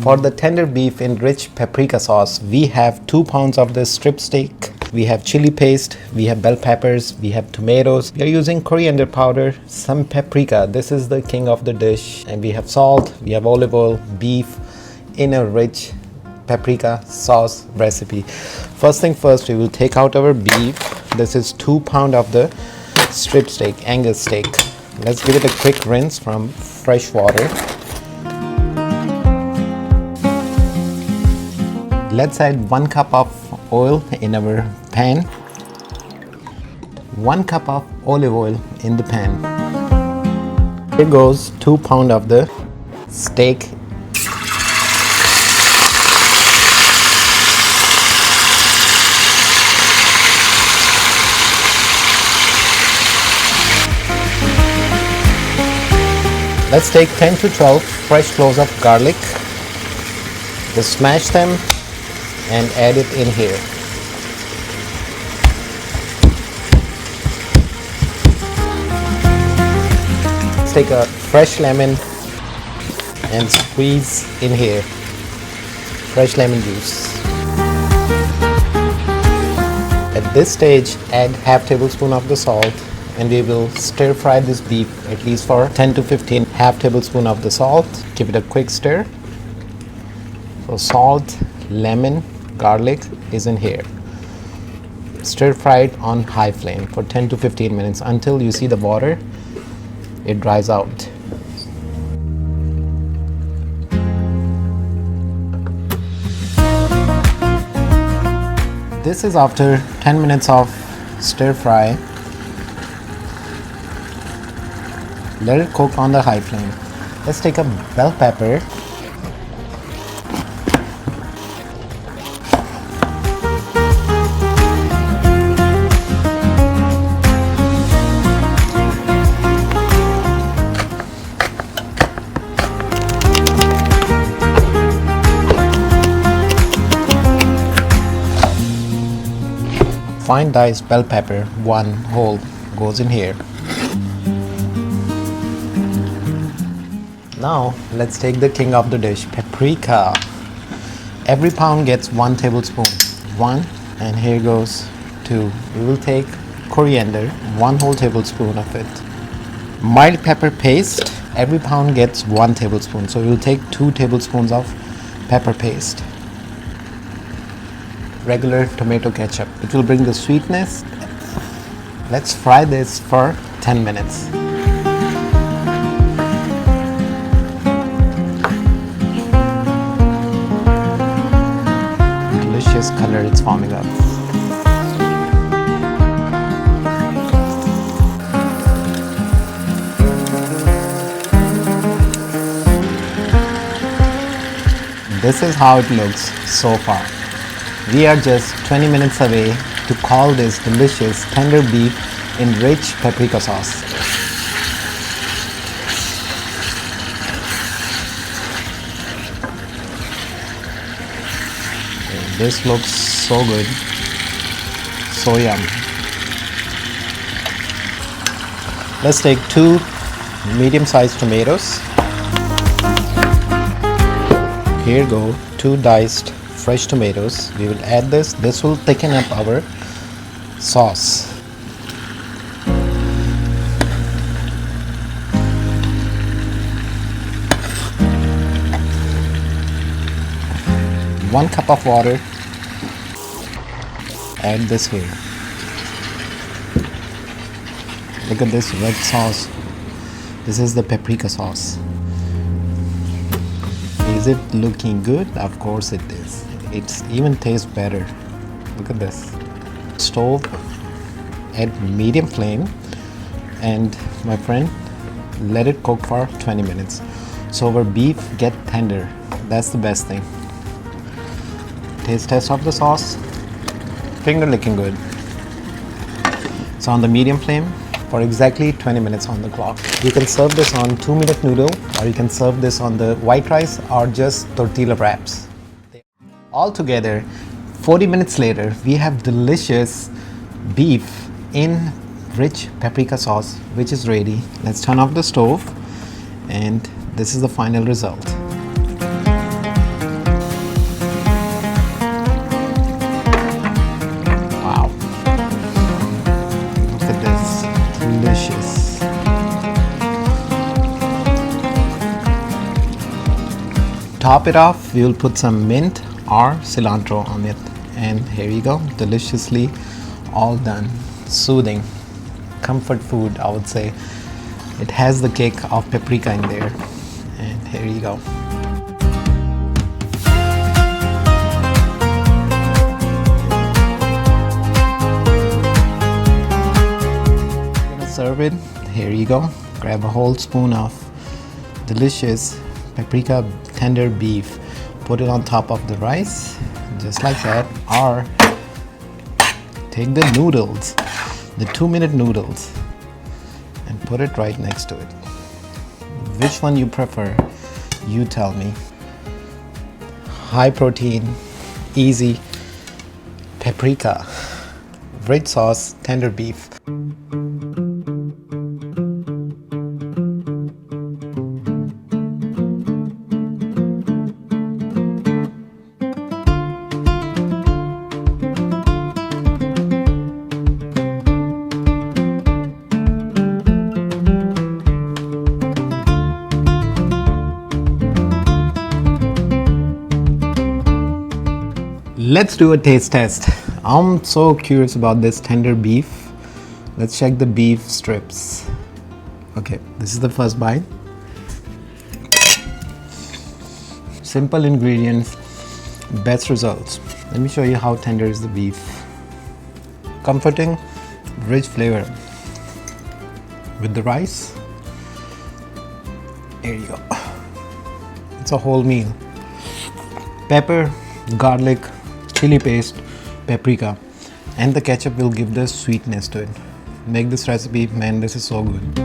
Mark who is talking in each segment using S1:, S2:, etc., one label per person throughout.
S1: For the tender beef in rich paprika sauce, we have 2 pounds of the strip steak. We have chili paste, we have bell peppers, we have tomatoes. We are using coriander powder, some paprika. This is the king of the dish. And we have salt, we have olive oil, beef in a rich paprika sauce recipe. First thing first, we will take out our beef. This is 2 pounds of the strip steak, Angus steak. Let's give it a quick rinse from fresh water. Let's add 1 cup of oil in our pan. 1 cup of olive oil in the pan. Here goes 2 pounds of the steak. Let's take 10 to 12 fresh cloves of garlic. Just smash them and add it in here. Let's take a fresh lemon and squeeze in here. Fresh lemon juice. At this stage, add half tablespoon of the salt and we will stir fry this beef at least for 10 to 15. Half tablespoon of the salt. Give it a quick stir. So salt, lemon, garlic is in here. Stir fry it on high flame for 10 to 15 minutes until you see the water, it dries out. This is after 10 minutes of stir fry. Let it cook on the high flame. Let's take a bell pepper. Fine diced bell pepper, 1 whole, goes in here. Now let's take the king of the dish, paprika. Every pound gets 1 tablespoon. 1, and here goes 2. We will take coriander, 1 whole tablespoon of it. Mild pepper paste, every pound gets 1 tablespoon. So we will take 2 tablespoons of pepper paste. Regular tomato ketchup. It will bring the sweetness. Let's fry this for 10 minutes. Delicious color it's forming up. This is how it looks so far. We are just 20 minutes away to call this delicious tender beef in rich paprika sauce. This looks so good, so yum. Let's take 2 medium-sized tomatoes. Here go 2 diced fresh tomatoes. We will add this. This will thicken up our sauce. One cup of water. Add this here. Look at this red sauce. This is the paprika sauce. Is it looking good? Of course it is. It even tastes better. Look at this. Stove at medium flame, and my friend, let it cook for 20 minutes. So our beef get tender. That's the best thing. Taste test of the sauce. Finger licking good. So on the medium flame for exactly 20 minutes on the clock. You can serve this on 2-minute noodle, or you can serve this on the white rice or just tortilla wraps. All together, 40 minutes later, we have delicious beef in rich paprika sauce, which is ready. Let's turn off the stove, and this is the final result. top it off, we will put some mint or cilantro on it. And here you go, deliciously all done. Soothing, comfort food, I would say. It has the kick of paprika in there. And here you go. Serve it. Here you go. Grab a whole spoon of delicious paprika tender beef. Put it on top of the rice, just like that. Or take the noodles, the 2-minute noodles, and put it right next to it. Which one you prefer? You tell me. High protein, easy paprika, rich sauce, tender beef. Let's do a taste test. I'm so curious about this tender beef. Let's check the beef strips. Okay, this is the first bite. Simple ingredients, best results. Let me show you how tender is the beef. Comforting, rich flavor. With the rice, here you go. It's a whole meal. Pepper, garlic, chili paste, paprika, and the ketchup will give the sweetness to it. Make this recipe, man, this is so good.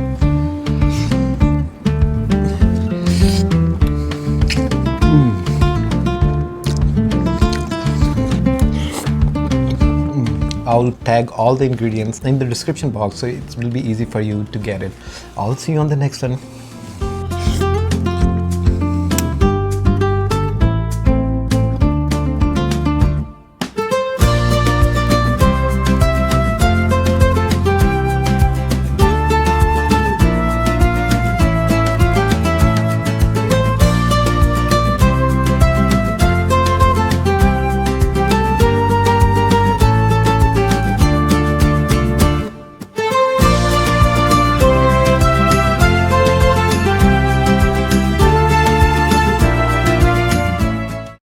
S1: I'll tag all the ingredients in the description box so it will be easy for you to get it. I'll see you on the next one.